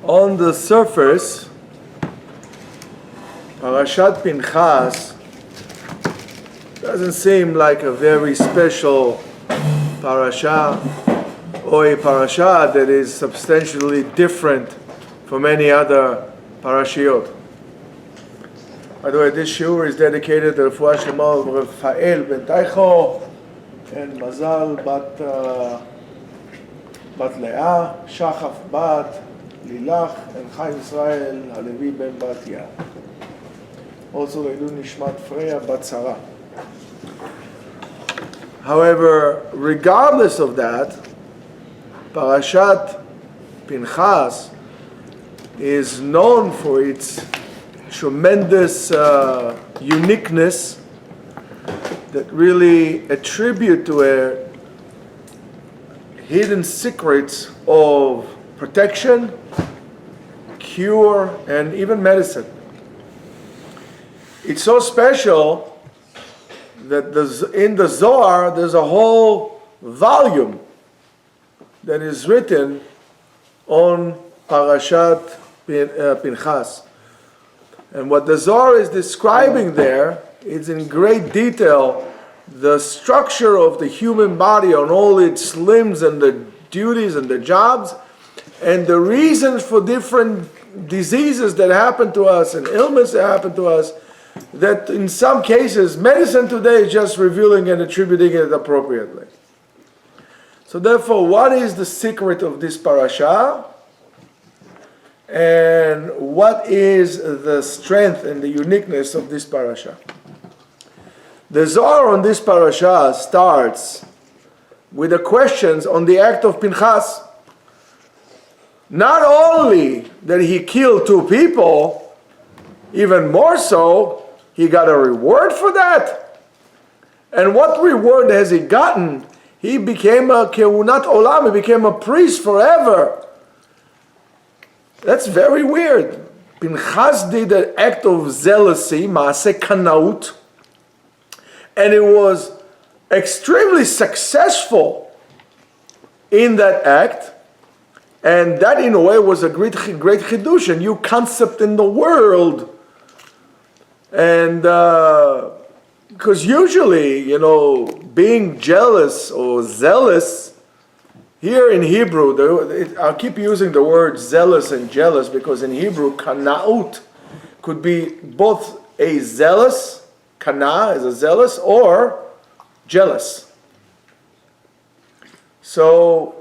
On the surface, Parashat Pinchas doesn't seem like a very special parasha, or a parasha that is substantially different from any other parashiot. By the way, this shiur is dedicated to Refuah Shlema of Rafael ben Taicho and Mazal bat Leah, Shachaf bat Lilach, and Chaim Israel Halevi ben Batia. Also, Leilu Nishmat Freya bat Sarah. However, regardless of that, Parashat Pinchas is known for its tremendous uniqueness that really attribute to it hidden secrets of protection, cure, and even medicine. It's so special that in the Zohar there's a whole volume that is written on Parashat Pinchas. And what the Zohar is describing there is in great detail the structure of the human body on all its limbs and the duties and the jobs, and the reasons for different diseases that happen to us and ailments that happen to us, that in some cases medicine today is just revealing and attributing it appropriately. So therefore, what is the secret of this parasha? And what is the strength and the uniqueness of this parasha? The Zohar on this parasha starts with the questions on the act of Pinchas. Not only that he killed two people, even more so, he got a reward for that. And what reward has he gotten? He became a kehunat olam, he became a priest forever. That's very weird. Pinchas did an act of zealousy, maaseh kanaut, and it was extremely successful in that act, and that in a way was a great chidush, a new concept in the world. And because usually, being jealous or zealous, here in Hebrew, I'll keep using the word zealous and jealous because in Hebrew, kanaut could be both a zealous, kana is a zealous, or jealous. So,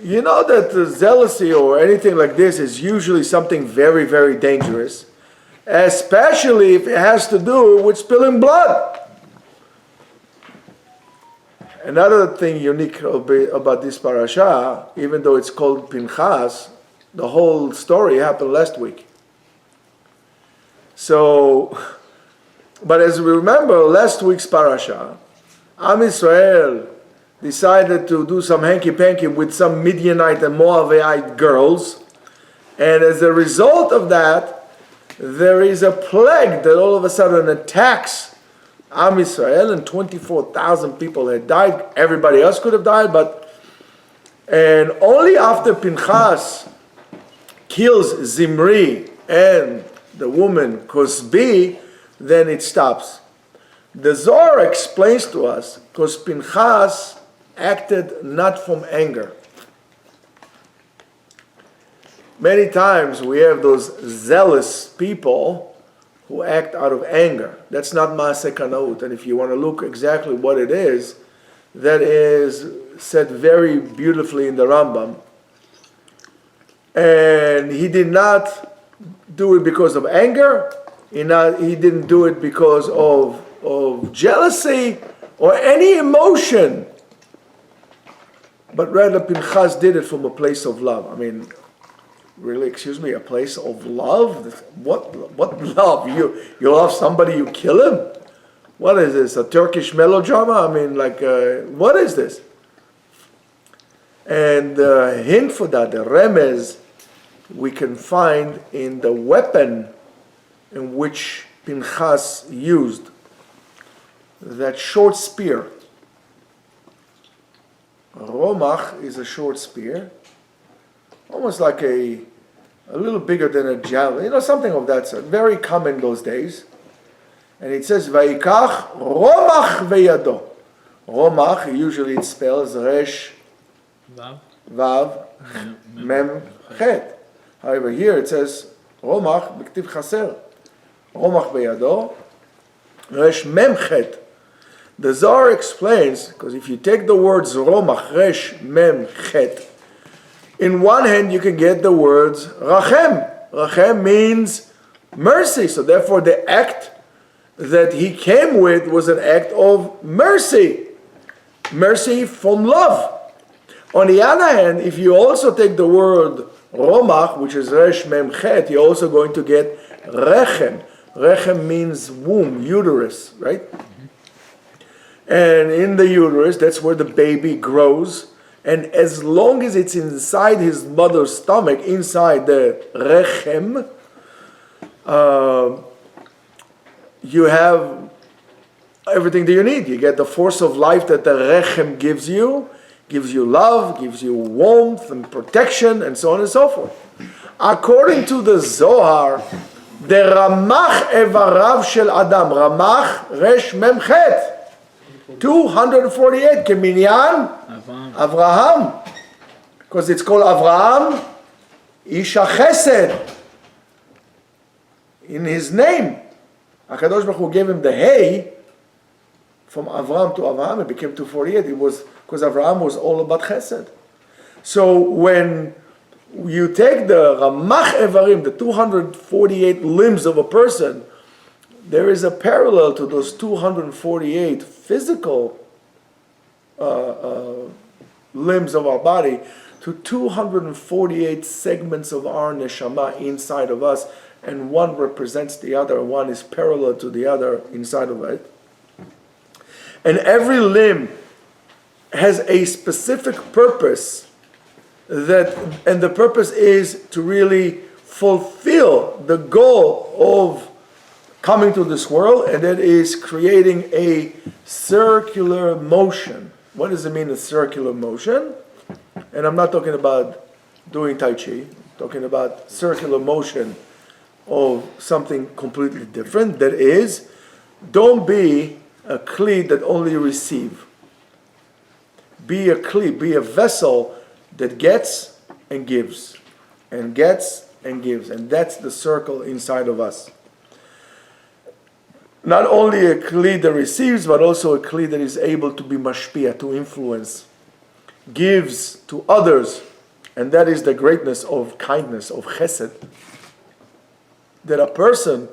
you know that the zealousy or anything like this is usually something very, very dangerous, especially if it has to do with spilling blood. Another thing unique about this parasha, even though it's called Pinchas, the whole story happened last week. So, but as we remember, last week's parasha, Am Israel decided to do some hanky-panky with some Midianite and Moabite girls, and as a result of that, there is a plague that all of a sudden attacks Am Israel, and 24,000 people had died. Everybody else could have died, and only after Pinchas kills Zimri and the woman Cosbi, then it stops. The Zohar explains to us, because Pinchas acted not from anger. Many times we have those zealous people who act out of anger. That's not maaseh kanaut. And if you want to look exactly what it is, that is said very beautifully in the Rambam. And he did not do it because of anger. He didn't do it because of jealousy or any emotion. But rather, Pinchas did it from a place of love. I mean, really, excuse me, a place of love? What love? You love somebody, you kill him? What is this, a Turkish melodrama? I mean, what is this? And the hint for that, the remez, we can find in the weapon in which Pinchas used, that short spear. Romach is a short spear, almost like a a little bigger than a javelin, something of that sort. Very common those days. And it says, Vayikach romach veyado. Romach, usually it spells Resh, Vav, Mem, Chet. However, here it says, Romach, B'ktiv chaser. Romach veyado, Resh, Mem, Chet. The Zohar explains, because if you take the words Romach, Resh, Mem, Chet, in one hand you can get the words Rachem. Rachem means mercy. So therefore the act that he came with was an act of mercy. Mercy from love. On the other hand, if you also take the word Romach, which is Resh Mem Chet, you're also going to get Rechem. Rechem means womb, uterus, right? And in the uterus, that's where the baby grows. And as long as it's inside his mother's stomach, inside the Rechem, you have everything that you need. You get the force of life that the Rechem gives you love, gives you warmth and protection, and so on and so forth. According to the Zohar, the Ramach Evarav Shel Adam, Ramach Resh Mem Chet, 248, Keminyan Avraham, because it's called Avraham Isha Chesed, in his name. HaKadosh Baruch Hu gave him the hey. From Avraham to Avraham, it became 248. It was because Avraham was all about Chesed. So when you take the Ramach Evarim, the 248 limbs of a person, there is a parallel to those 248 physical limbs of our body to 248 segments of our neshama inside of us, and one represents the other, one is parallel to the other inside of it. And every limb has a specific purpose, and the purpose is to really fulfill the goal of coming to this world, and that is creating a circular motion. What does it mean, a circular motion? And I'm not talking about doing Tai Chi, I'm talking about circular motion of something completely different. That is, don't be a kli that only receive. Be a kli, be a vessel that gets and gives, and gets and gives, and that's the circle inside of us. Not only a kli that receives, but also a kli that is able to be mashpia, to influence, gives to others, and that is the greatness of kindness, of chesed, that a person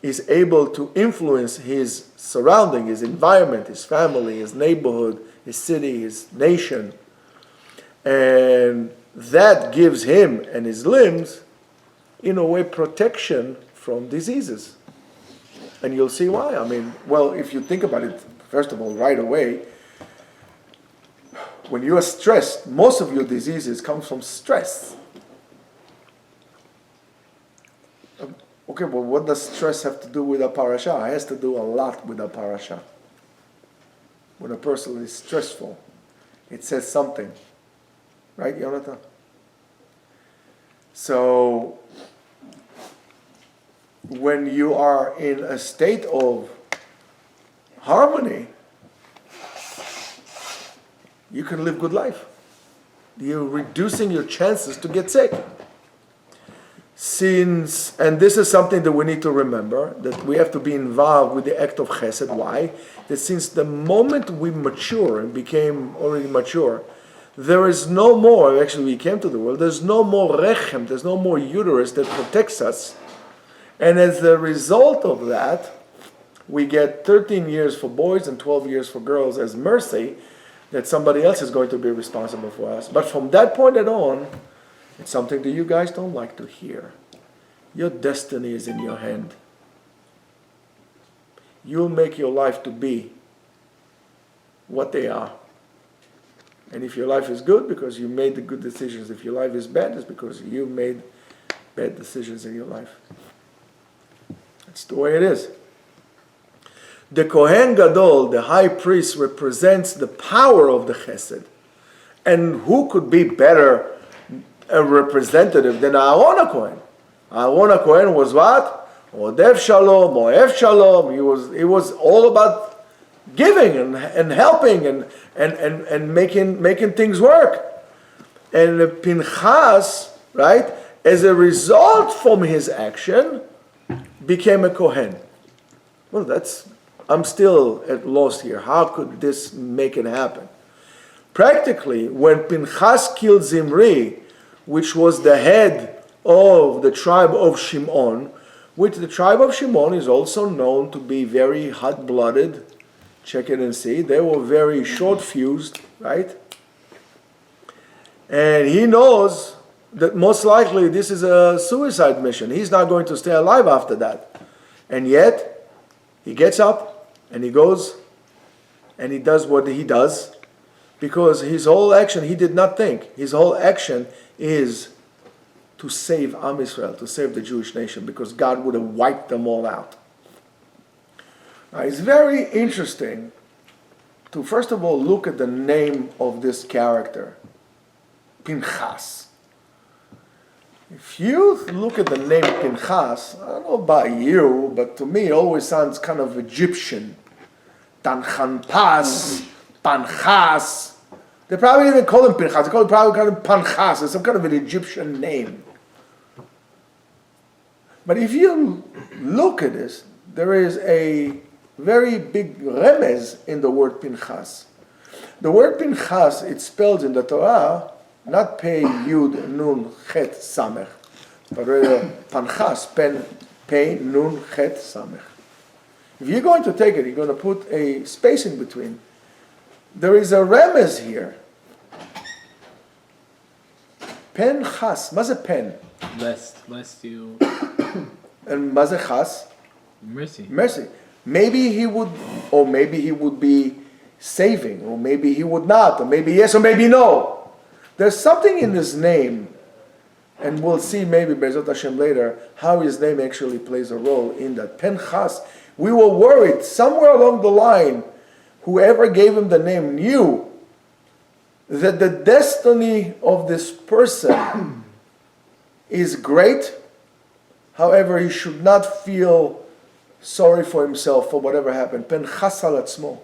is able to influence his surrounding, his environment, his family, his neighborhood, his city, his nation. And that gives him and his limbs, in a way, protection from diseases. And you'll see why. I mean, well, if you think about it, first of all, right away, when you are stressed, most of your diseases come from stress. Okay, well, what does stress have to do with a parasha? It has to do a lot with a parasha. When a person is stressful, it says something. Right, Yonatan? So, when you are in a state of harmony, you can live good life. You're reducing your chances to get sick. And this is something that we need to remember, that we have to be involved with the act of chesed. Why? That since the moment we mature and became already mature, there is no more, actually we came to the world, there's no more rechem, there's no more uterus that protects us. And as a result of that, we get 13 years for boys and 12 years for girls as mercy, that somebody else is going to be responsible for us. But from that point on, it's something that you guys don't like to hear. Your destiny is in your hand. You'll make your life to be what they are. And if your life is good, because you made the good decisions. If your life is bad, it's because you made bad decisions in your life. That's the way it is. The Kohen Gadol, the high priest, represents the power of the chesed. And who could be better a representative than Aaron HaKohen. Aaron HaKohen was what? Odev Shalom, Oev Shalom. He was all about giving and helping and making things work. And Pinchas, right, as a result from his action, became a Kohen. Well, I'm still at loss here. How could this make it happen? Practically, when Pinchas killed Zimri, which was the head of the tribe of Shimon, which the tribe of Shimon is also known to be very hot-blooded. Check it and see. They were very short-fused, right? And he knows that most likely this is a suicide mission. He's not going to stay alive after that. And yet, he gets up and he goes and he does what he does, because his whole action, he did not think. His whole action is to save Am Israel, to save the Jewish nation, because God would have wiped them all out. Now, it's very interesting to first of all look at the name of this character, Pinchas. If you look at the name Pinchas, I don't know about you, but to me it always sounds kind of Egyptian. Tanchanpas, Panchas. They probably even call him Pinchas. They probably call him Panchas. It's some kind of an Egyptian name. But if you look at this, there is a very big remez in the word Pinchas. The word Pinchas, it's spelled in the Torah, not Pei, Yud, Nun, Chet, Samech, but rather Panchas, Pei, Nun, Chet, Samech. If you're going to take it, you're going to put a space in between. There is a remez here. Pinchas, מה זה pen? Blessed you. And מה זה chas? Mercy. Mercy. Maybe he would, or maybe he would be saving, or maybe he would not, or maybe yes, or maybe no. There's something in his name, and we'll see maybe Be'ezrat Hashem later how his name actually plays a role in that. Pinchas, we were worried somewhere along the line, whoever gave him the name knew that the destiny of this person is great. However, he should not feel sorry for himself for whatever happened. Pinchas al atzmo.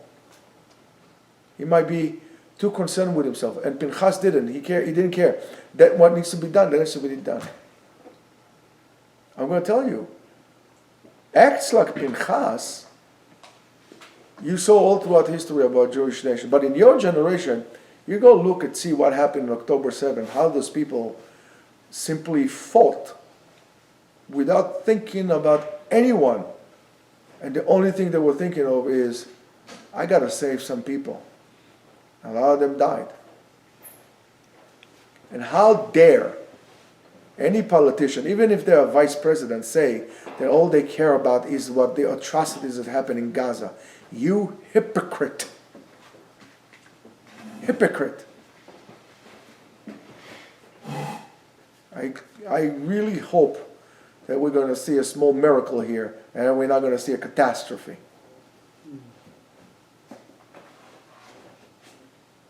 He might be too concerned with himself, and Pinchas didn't. He didn't care. That what needs to be done, that needs to be done. I'm going to tell you, acts like Pinchas, you saw all throughout history about Jewish nation. But in your generation, you go look and see what happened on October 7th, how those people simply fought without thinking about anyone. And the only thing they were thinking of is, I got to save some people. A lot of them died. And how dare any politician, even if they're a vice president, say that all they care about is what the atrocities that happen in Gaza. You hypocrite. Hypocrite. I really hope that we're going to see a small miracle here and we're not going to see a catastrophe.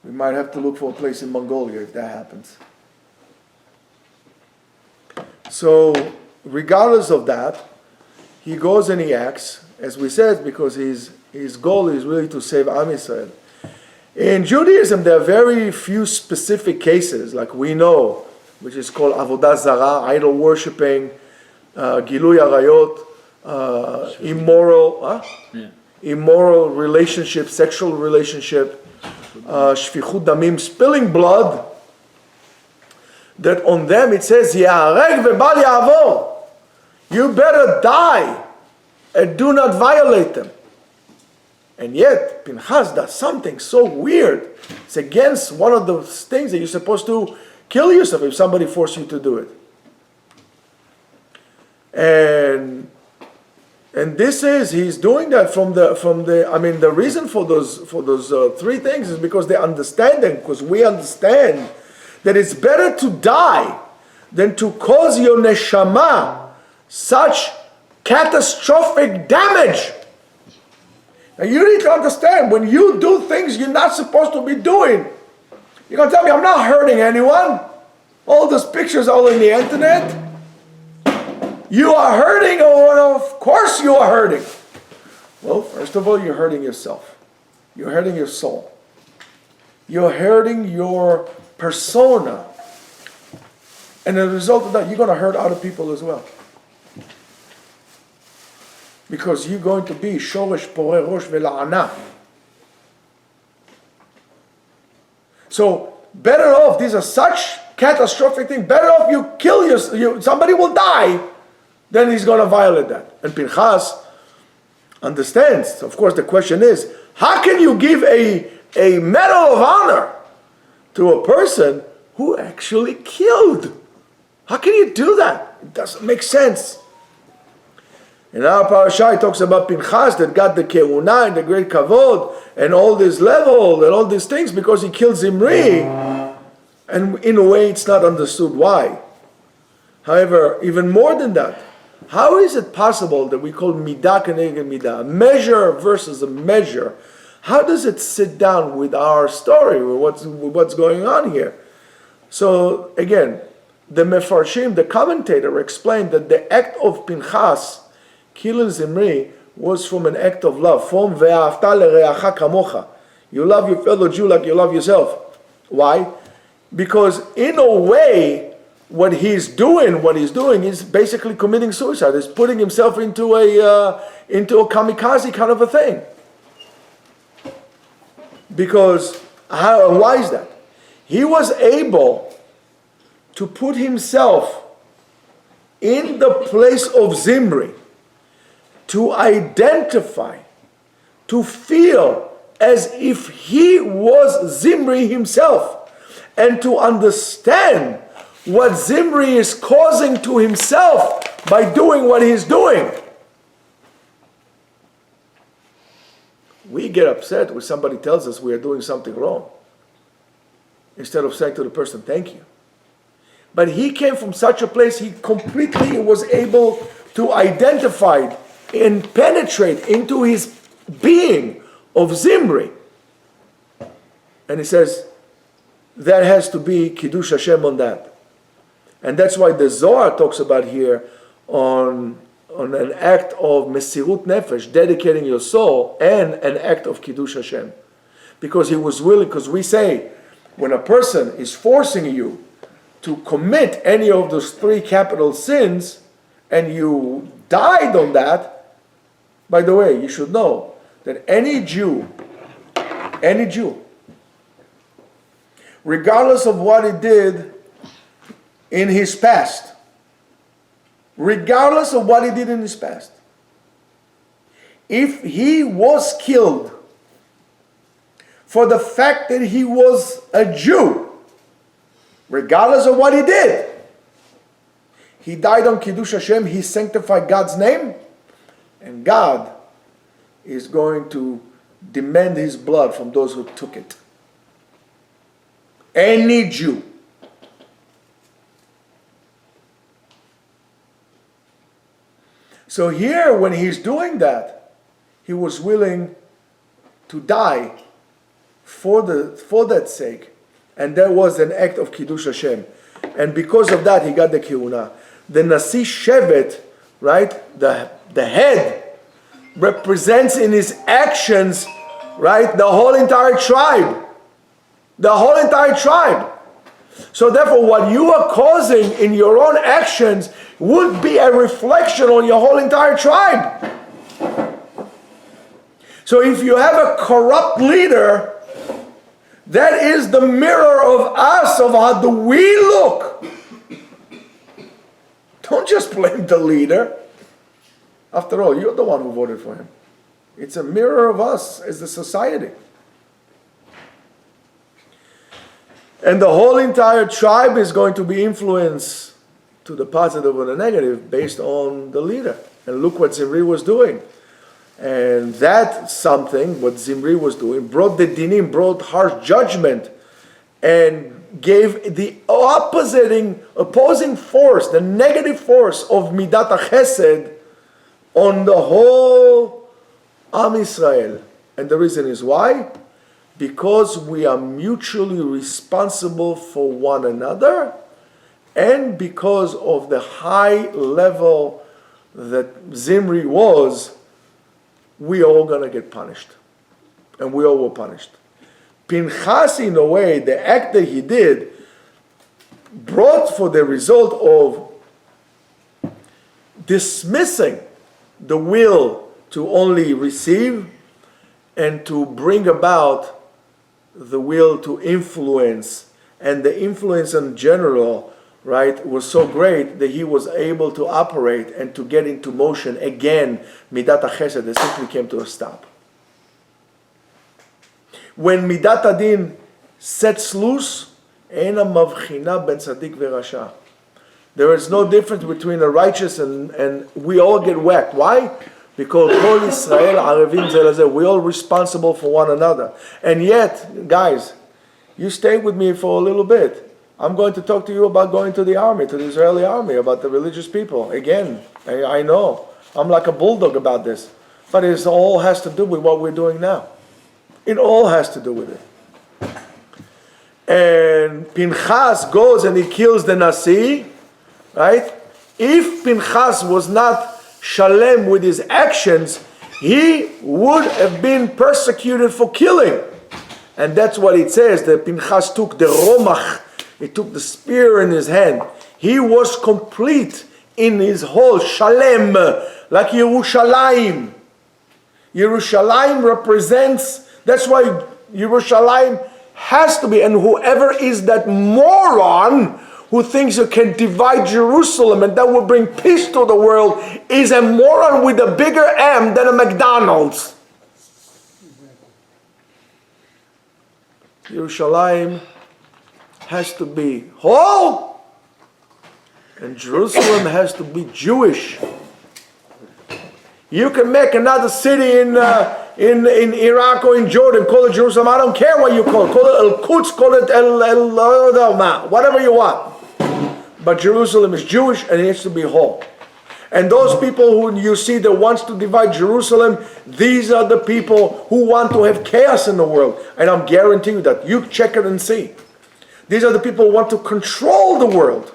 We might have to look for a place in Mongolia if that happens. So, regardless of that, he goes and he acts, as we said, because his goal is really to save Am Yisrael. In Judaism, there are very few specific cases, like we know, which is called Avodah Zarah, idol worshipping, Gilui Arayot, immoral relationship, sexual relationship, Shfichut Damim, spilling blood, that on them it says, Ya'areg ve'bal ya'avor. You better die and do not violate them. And yet, Pinchas does something so weird. It's against one of the things that you're supposed to kill yourself if somebody forces you to do it. And this is, he's doing that from the reason for those three things is because they understand them, because we understand that it's better to die than to cause your neshama such catastrophic damage. Now you need to understand, when you do things you're not supposed to be doing, you're going to tell me, I'm not hurting anyone. All those pictures all in the internet. You are hurting, or of course you are hurting. Well, first of all, you're hurting yourself. You're hurting your soul. You're hurting your persona. And as a result of that, you're going to hurt other people as well. Because you're going to be shoresh poreh rosh vela'ana. So, better off, these are such catastrophic things, better off you kill yourself, somebody will die, then he's going to violate that. And Pinchas understands. Of course, the question is, how can you give a medal of honor to a person who actually killed? How can you do that? It doesn't make sense. In our Parashat, it talks about Pinchas that got the keuna and the great kavod and all this level and all these things because he killed Zimri. And in a way, it's not understood why. However, even more than that, how is it possible that we call midah keneged midah, a measure versus a measure? How does it sit down with our story, with what's going on here? So again, the Mefarshim, the commentator, explained that the act of Pinchas killing Zimri was from an act of love, from ve'ahavta lereacha kamocha. You love your fellow Jew like you love yourself. Why? Because in a way, what he's doing is basically committing suicide. He's putting himself into a kamikaze kind of a thing. Because why is that? He was able to put himself in the place of Zimri, to identify, to feel as if he was Zimri himself, and to understand what Zimri is causing to himself by doing what he's doing. We get upset when somebody tells us we are doing something wrong, instead of saying to the person, thank you. But he came from such a place, he completely was able to identify and penetrate into his being of Zimri. And he says, that has to be Kiddush Hashem on that. And that's why the Zohar talks about here on an act of Mesirut Nefesh, dedicating your soul, and an act of Kiddush Hashem. Because he was willing, because we say, when a person is forcing you to commit any of those 3 capital sins, and you died on that, by the way, you should know that any Jew, regardless of what he did in his past, if he was killed for the fact that he was a Jew, regardless of what he did, he died on Kiddush Hashem, he sanctified God's name, and God is going to demand his blood from those who took it. Any Jew. So here, when he's doing that, he was willing to die for that sake. And that was an act of Kiddush Hashem. And because of that, he got the Keuna. The Nasi Shevet, right, the head, represents in his actions, right, the whole entire tribe. The whole entire tribe. So therefore, what you are causing in your own actions would be a reflection on your whole entire tribe. So if you have a corrupt leader, that is the mirror of us, of how do we look. Don't just blame the leader. After all, you're the one who voted for him. It's a mirror of us as the society. And the whole entire tribe is going to be influenced to the positive or the negative based on the leader. And look what Zimri was doing. And that something, what Zimri was doing, brought the dinim, brought harsh judgment, and gave the opposing force, the negative force of Midat HaChesed on the whole Am Yisrael. And the reason is why? Because we are mutually responsible for one another, and because of the high level that Zimri was, we all gonna get punished. And we all were punished. Pinchas, in a way, the act that he did, brought for the result of dismissing the will to only receive and to bring about the will to influence. And the influence in general, right, was so great that he was able to operate and to get into motion again, Midat HaChesed, that simply came to a stop. When Midat Adin sets loose, Eina Mavchina ben Tzaddik veRasha. There is no difference between a righteous and we all get whacked. Why? Because Kol Yisrael Arevim Zeh Lezeh. We're all responsible for one another. And yet, guys, you stay with me for a little bit. I'm going to talk to you about going to the army, to the Israeli army, about the religious people. Again, I know. I'm like a bulldog about this. But it all has to do with what we're doing now. It all has to do with it. And Pinchas goes and he kills the Nasi, right? If Pinchas was not shalem with his actions, he would have been persecuted for killing. And that's what it says, that Pinchas took the romach, he took the spear in his hand. He was complete in his whole shalem, like Yerushalayim. Yerushalayim represents, that's why Yerushalayim has to be, and whoever is that moron who thinks you can divide Jerusalem and that will bring peace to the world is a moron with a bigger M than a McDonald's. Yerushalayim has to be whole, and Jerusalem has to be Jewish. You can make another city in Iraq or in Jordan, call it Jerusalem. I don't care what you call it. Call it El-Quds, call it El whatever you want. But Jerusalem is Jewish and it needs to be whole. And those people who you see that wants to divide Jerusalem, these are the people who want to have chaos in the world. And I'm guaranteeing you that. You check it and see. These are the people who want to control the world.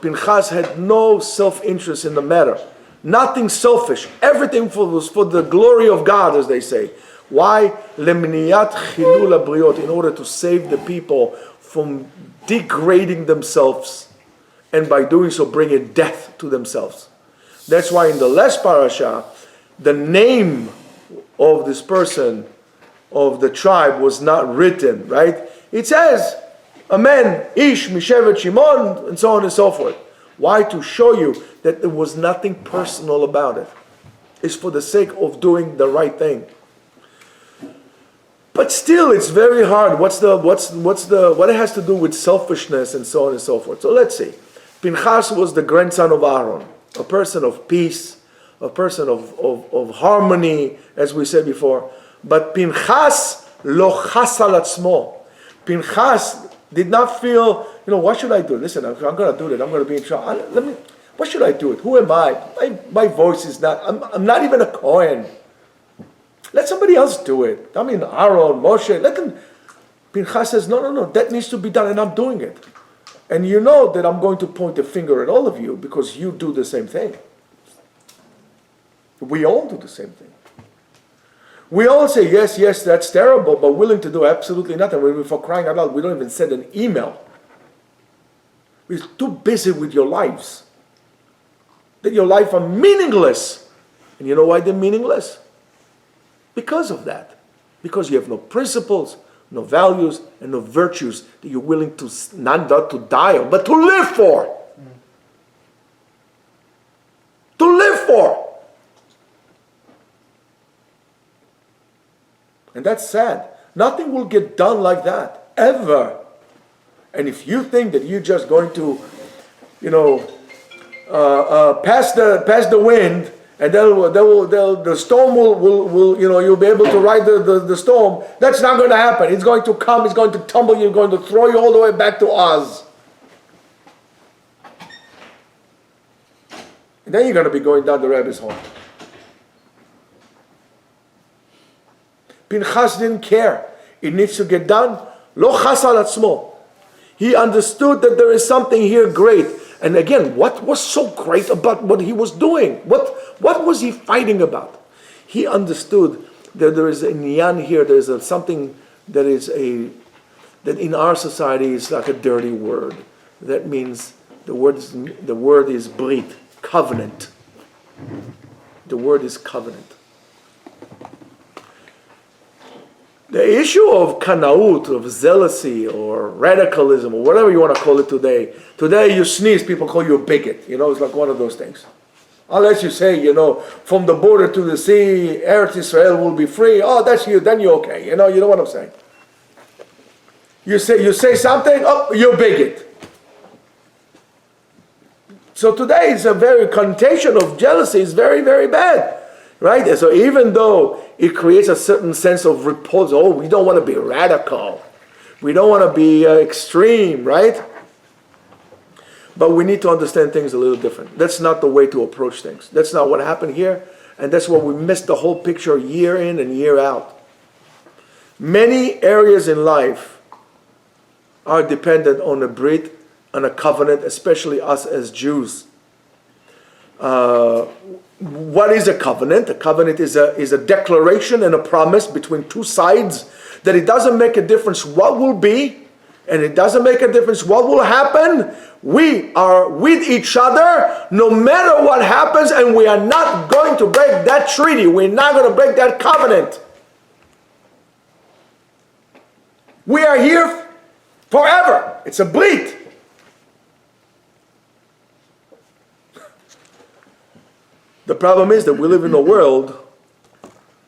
Pinchas had no self-interest in the matter. Nothing selfish. Everything was for the glory of God, as they say. Why? Lemniyat chilul habriot, in order to save the people from degrading themselves, and by doing so bringing death to themselves. That's why in the last parasha, the name of this person, of the tribe, was not written, right? It says, a man, Ish, Mishevet, Shimon, and so on and so forth. Why? To show you that there was nothing personal about it. It's for the sake of doing the right thing. But still, it's very hard. What it has to do with selfishness and so on and so forth. So let's see. Pinchas was the grandson of Aaron, a person of peace, a person of harmony, as we said before. But Pinchas lo chas al atzmo. Pinchas did not feel, what should I do? Listen, I'm going to do it. I'm going to be in trouble. What should I do it? Who am I? My voice is not, I'm not even a Kohen. Let somebody else do it. Aaron, Moshe, let them. Pinchas says, no, that needs to be done and I'm doing it. And you know that I'm going to point the finger at all of you because you do the same thing. We all do the same thing. We all say, yes, that's terrible, but willing to do absolutely nothing. We're for crying out loud, we don't even send an email. We're too busy with your lives. That your life are meaningless. And you know why they're meaningless? Because of that. Because you have no principles, no values, and no virtues that you're willing to, not to die on, but to live for. To live for. And that's sad. Nothing will get done like that, ever. And if you think that you're just going to, pass the wind, and the storm will you'll be able to ride the storm, that's not going to happen. It's going to come, it's going to tumble you, going to throw you all the way back to Oz. And then you're going to be going down the rabbit's hole. Pinchas didn't care. It needs to get done. Lo chas al atzmo. He understood that there is something here great. And again, what was so great about what he was doing? What was he fighting about? He understood that there is a niyan here. There is something that that in our society is like a dirty word. That means the word is brit, covenant. The word is covenant. The issue of kanaut, of zealousy, or radicalism, or whatever you want to call it today. Today you sneeze, people call you a bigot. It's like one of those things. Unless you say, from the border to the sea, Eretz Israel will be free. Oh, that's you, then you're okay. You know what I'm saying? You say something, oh, you're a bigot. So today it's a very connotation of jealousy is very, very bad. Right? And so even though it creates a certain sense of repulsion, we don't want to be radical. We don't want to be extreme, right? But we need to understand things a little different. That's not the way to approach things. That's not what happened here. And that's why we missed the whole picture year in and year out. Many areas in life are dependent on a brit, on a covenant, especially us as Jews. What is a covenant? A covenant is a declaration and a promise between two sides that it doesn't make a difference what will be, and it doesn't make a difference what will happen. We are with each other no matter what happens, and we are not going to break that treaty. We're not going to break that covenant. We are here forever. It's a brit. The problem is that we live in a world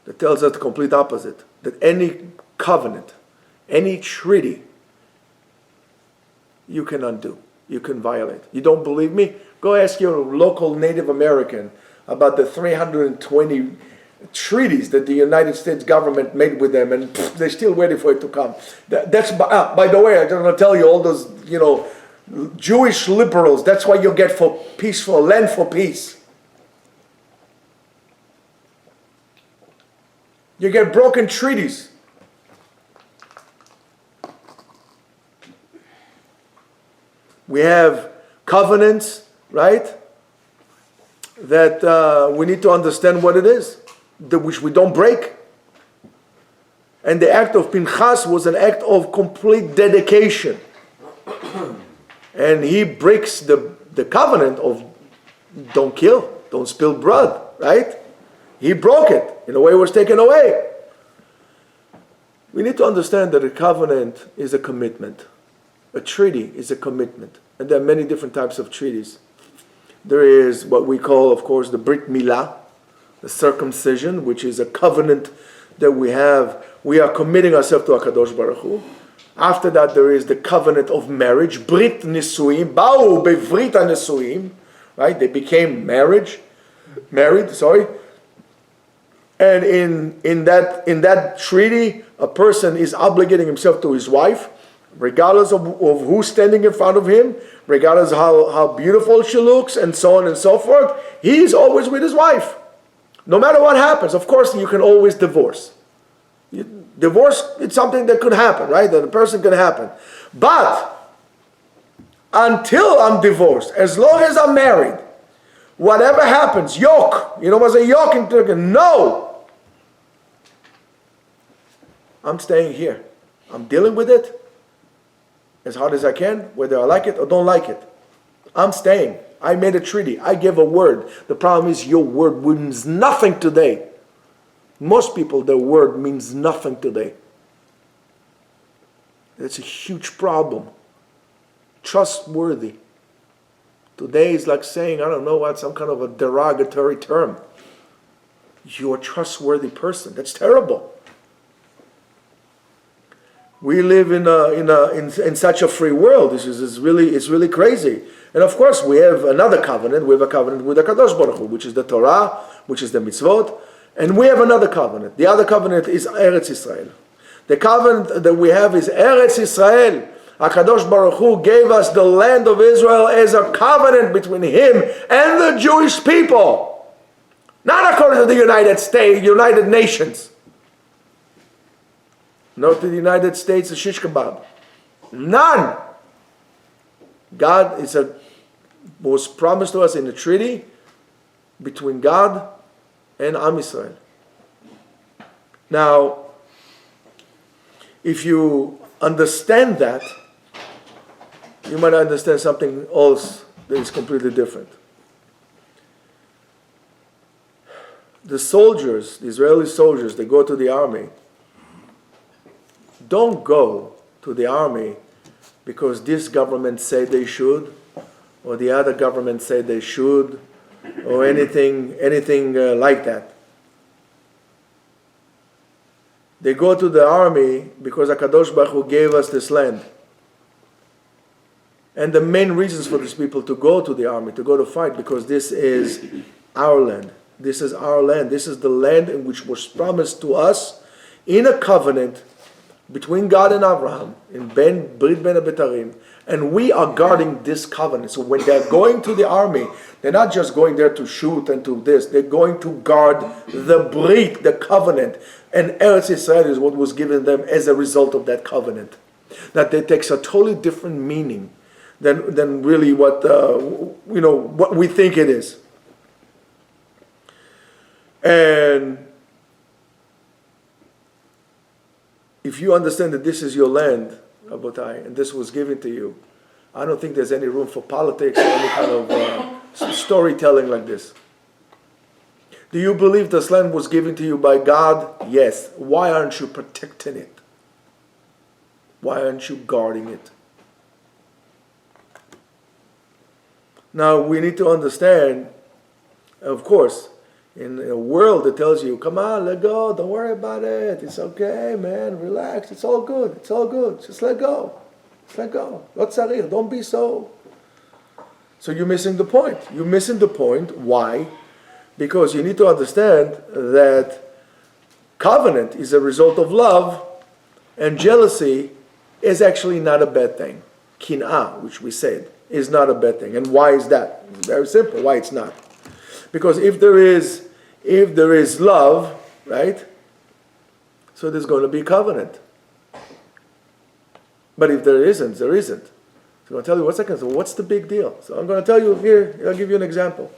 that tells us the complete opposite. That any covenant, any treaty, you can undo. You can violate. You don't believe me? Go ask your local Native American about the 320 treaties that the United States government made with them, and they're still waiting for it to come. That's by the way, I don't want to tell you, all those Jewish liberals, that's why you get for peaceful land for peace. You get broken treaties. We have covenants, right? That we need to understand what it is, which we don't break. And the act of Pinchas was an act of complete dedication. And he breaks the covenant of don't kill, don't spill blood, right? He broke it. In a way, it was taken away. We need to understand that a covenant is a commitment. A treaty is a commitment. And there are many different types of treaties. There is what we call, of course, the Brit Milah, the circumcision, which is a covenant that we have. We are committing ourselves to HaKadosh Baruch Hu. After that, there is the covenant of marriage, Brit Nisuim, Ba'u Bevrit HaNisuim, right? They became married. And in that treaty, a person is obligating himself to his wife, regardless of who's standing in front of him, regardless of how beautiful she looks, and so on and so forth. He's always with his wife. No matter what happens. Of course, you can always divorce. Divorce, it's something that could happen, right? That a person can happen. But until I'm divorced, as long as I'm married, whatever happens, yoke. You know what's a yoke in Turkey? No. I'm staying here. I'm dealing with it as hard as I can, whether I like it or don't like it. I'm staying. I made a treaty. I gave a word. The problem is your word means nothing today. Most people, their word means nothing today. It's a huge problem. Trustworthy. Today is like saying, I don't know what, some kind of a derogatory term. You're a trustworthy person. That's terrible. We live in such a free world. It's really crazy. And of course, we have another covenant. We have a covenant with the Kadosh Baruch Hu, which is the Torah, which is the mitzvot, and we have another covenant. The other covenant is Eretz Israel. The covenant that we have is Eretz Israel. HaKadosh Baruch Hu gave us the land of Israel as a covenant between Him and the Jewish people. Not according to the United States, United Nations. nor to the United States a shish kebab. None. God was promised to us in the treaty between God and Am Yisrael. Now, if you understand that, you might understand something else that is completely different. The soldiers, the Israeli soldiers, they go to the army, don't go to the army because this government said they should, or the other government said they should, or anything like that. They go to the army because HaKadosh Baruch Hu gave us this land. And the main reasons for these people to go to the army, to go to fight, because this is our land. This is our land. This is the land in which was promised to us in a covenant between God and Abraham, in Brit Ben Abetarim, and we are guarding this covenant. So when they're going to the army, they're not just going there to shoot and to this. They're going to guard the Brit, the covenant. And Eretz Yisrael is what was given them as a result of that covenant. That it takes a totally different meaning than really what we think it is. And if you understand that this is your land, Rabotai, and this was given to you, I don't think there's any room for politics or any kind of storytelling like this. Do you believe this land was given to you by God? Yes. Why aren't you protecting it? Why aren't you guarding it? Now, we need to understand, of course, in a world that tells you, come on, let go, don't worry about it, it's okay, man, relax, it's all good, just let go, Lo tzarich, don't be so. So you're missing the point. You're missing the point. Why? Because you need to understand that covenant is a result of love, and jealousy is actually not a bad thing. Kin'ah, which we said, is not a bad thing. And why is that? It's very simple. Why it's not? Because if there is love, right? So there's going to be covenant. But if there isn't, there isn't. So I'm going to tell you, what's the big deal? So I'm going to tell you here, I'll give you an example.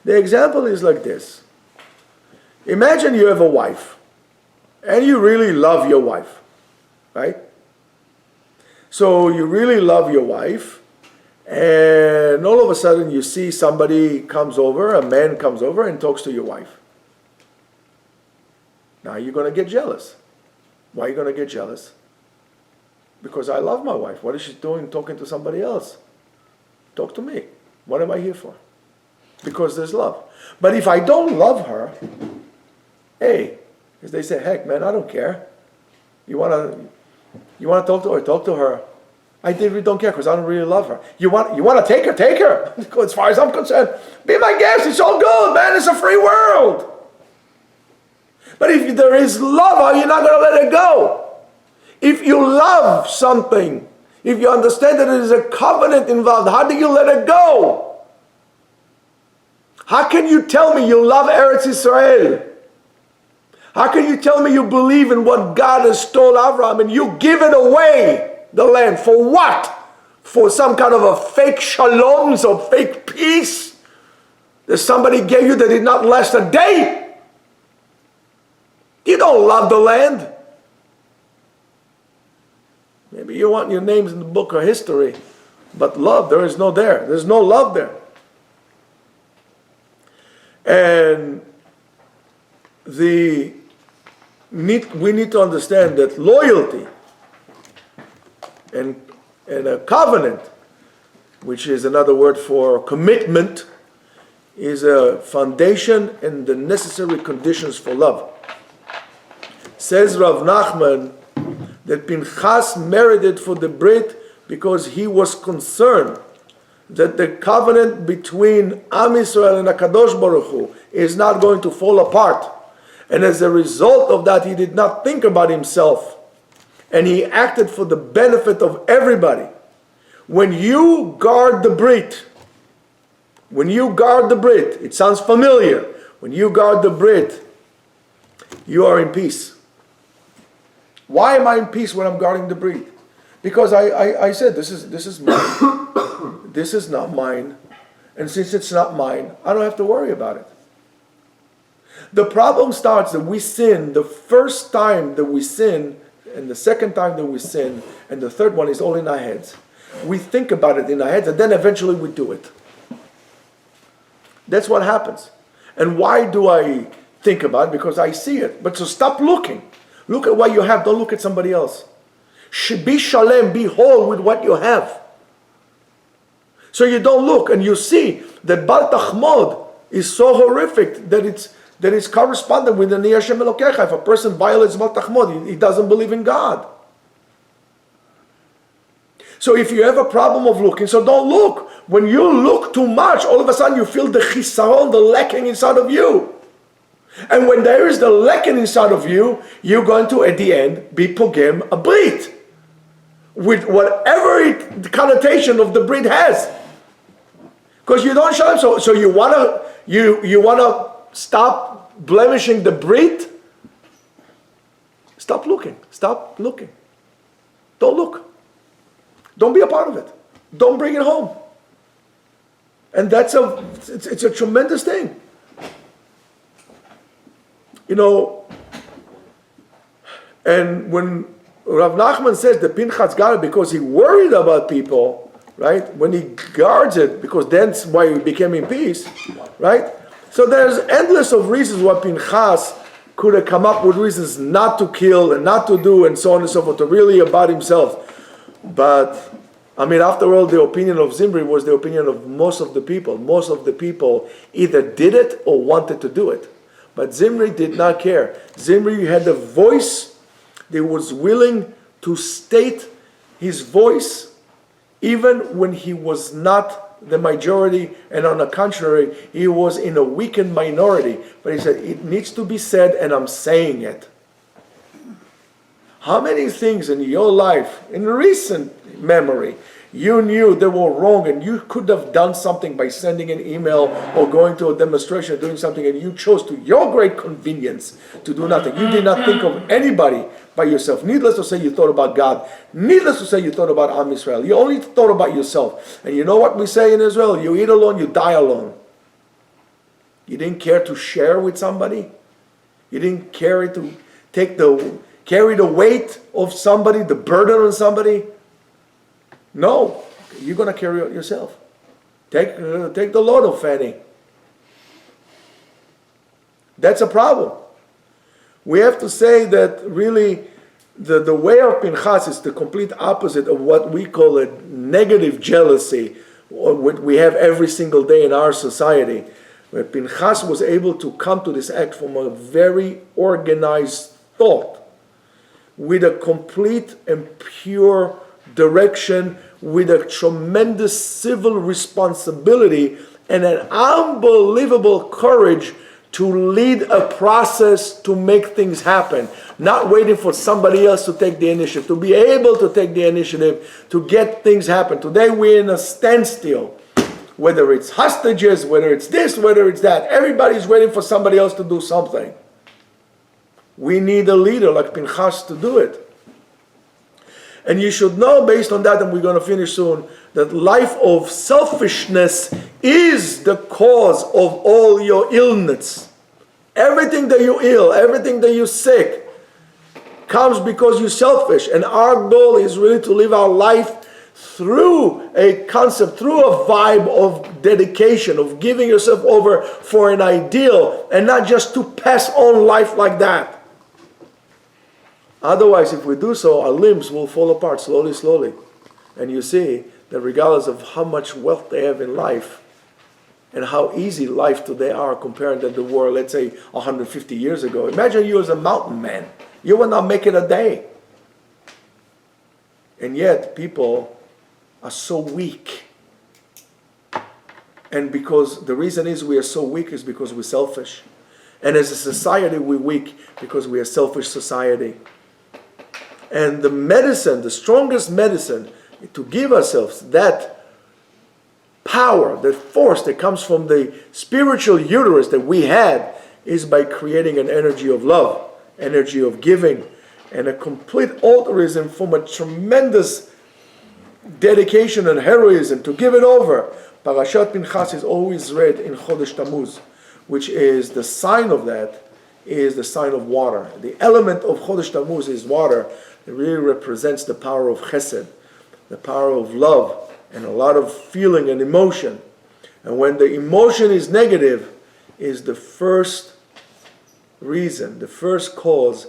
The example is like this. Imagine you have a wife, and you really love your wife, right? So you really love your wife, and all of a sudden you see somebody comes over, a man comes over and talks to your wife. Now you're going to get jealous. Why are you going to get jealous? Because I love my wife. What is she doing talking to somebody else? Talk to me. What am I here for? Because there's love. But if I don't love her, hey, as they say, heck man, I don't care. You want to talk to her? Talk to her. I really don't care because I don't really love her. You want to take her? Take her. As far as I'm concerned, be my guest. It's all good, man. It's a free world. But if there is love, you're not going to let it go. If you love something, if you understand that there is a covenant involved, how do you let it go? How can you tell me you love Eretz Yisrael? How can you tell me you believe in what God has told Abraham and you give it away, the land? For what? For some kind of a fake shalom, some fake peace that somebody gave you that did not last a day? You don't love the land. Maybe you want your names in the book of history, but love, there is no there. There's no love there. And we need to understand that loyalty and a covenant, which is another word for commitment, is a foundation and the necessary conditions for love. Says Rav Nachman that Pinchas merited for the Brit because he was concerned that the covenant between Am Yisrael and HaKadosh Baruch Hu is not going to fall apart. And as a result of that, he did not think about himself. And he acted for the benefit of everybody. When you guard the Brit, it sounds familiar. When you guard the Brit, you are in peace. Why am I in peace when I'm guarding the breed? Because I said, this is mine. This is not mine. And since it's not mine, I don't have to worry about it. The problem starts that we sin the first time that we sin, and the second time that we sin, and the third one is all in our heads. We think about it in our heads, and then eventually we do it. That's what happens. And why do I think about it? Because I see it. But so stop looking. Look at what you have. Don't look at somebody else. Be shalem, be whole with what you have. So you don't look, and you see that Bal Tachmod is so horrific that it's correspondent with the Ni Hashem Elokecha. If a person violates Bal Tachmod, he doesn't believe in God. So if you have a problem of looking, so don't look. When you look too much, all of a sudden you feel the chisaron, the lacking inside of you. And when there is the lacking inside of you, you're going to, at the end, be pogem a brit. With whatever the connotation of the brit has. Because you don't show them. So you wanna stop blemishing the brit? Stop looking. Stop looking. Don't look. Don't be a part of it. Don't bring it home. And it's a tremendous thing. You know, and when Rav Nachman says that Pinchas got it because he worried about people, right? When he guards it, because that's why he became in peace, right? So there's endless of reasons why Pinchas could have come up with reasons not to kill and not to do and so on and so forth, to really about himself. But, I mean, after all, the opinion of Zimri was the opinion of most of the people. Most of the people either did it or wanted to do it. But Zimri did not care. Zimri had a voice that was willing to state his voice even when he was not the majority, and on the contrary, he was in a weakened minority. But he said, it needs to be said, and I'm saying it. How many things in your life, in recent memory, you knew they were wrong and you could have done something by sending an email or going to a demonstration, doing something, and you chose to your great convenience to do nothing. You did not think of anybody by yourself. Needless to say, you thought about God. Needless to say, you thought about Am Yisrael. You only thought about yourself. And you know what we say in Israel? You eat alone, you die alone. You didn't care to share with somebody. You didn't care to carry the weight of somebody, the burden on somebody. No, you're going to carry it yourself. Take the load of Fanny. That's a problem. We have to say that really the way of Pinchas is the complete opposite of what we call a negative jealousy, or what we have every single day in our society. Where Pinchas was able to come to this act from a very organized thought, with a complete and pure direction, with a tremendous civil responsibility and an unbelievable courage to lead a process to make things happen, not waiting for somebody else to take the initiative, to be able to take the initiative to get things happen. Today we're in a standstill, whether it's hostages, whether it's this, whether it's that. Everybody's waiting for somebody else to do something. We need a leader like Pinchas to do it. And you should know, based on that, and we're going to finish soon, that life of selfishness is the cause of all your illness. Everything that you're ill, everything that you're sick, comes because you're selfish. And our goal is really to live our life through a concept, through a vibe of dedication, of giving yourself over for an ideal, and not just to pass on life like that. Otherwise, if we do so, our limbs will fall apart slowly, slowly. And you see that regardless of how much wealth they have in life, and how easy life today are compared to the war, let's say, 150 years ago. Imagine you as a mountain man. You will not make it a day. And yet, people are so weak. And because the reason is we are so weak is because we're selfish. And as a society, we're weak because we are a selfish society. And the medicine, the strongest medicine to give ourselves that power, that force that comes from the spiritual uterus that we had, is by creating an energy of love, energy of giving, and a complete altruism from a tremendous dedication and heroism to give it over. Parashat Pinchas is always read in Chodesh Tammuz, which is the sign of that, is the sign of water. The element of Chodesh Tammuz is water. It really represents the power of chesed, the power of love, and a lot of feeling and emotion. And when the emotion is negative, is the first reason, the first cause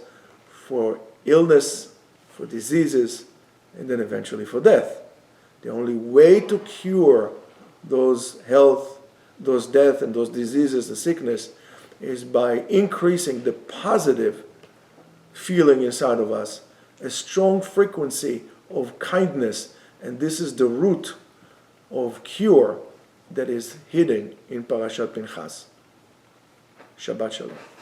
for illness, for diseases, and then eventually for death. The only way to cure those health, those death, and those diseases, the sickness, is by increasing the positive feeling inside of us, a strong frequency of kindness, and this is the root of cure that is hidden in Parashat Pinchas. Shabbat Shalom.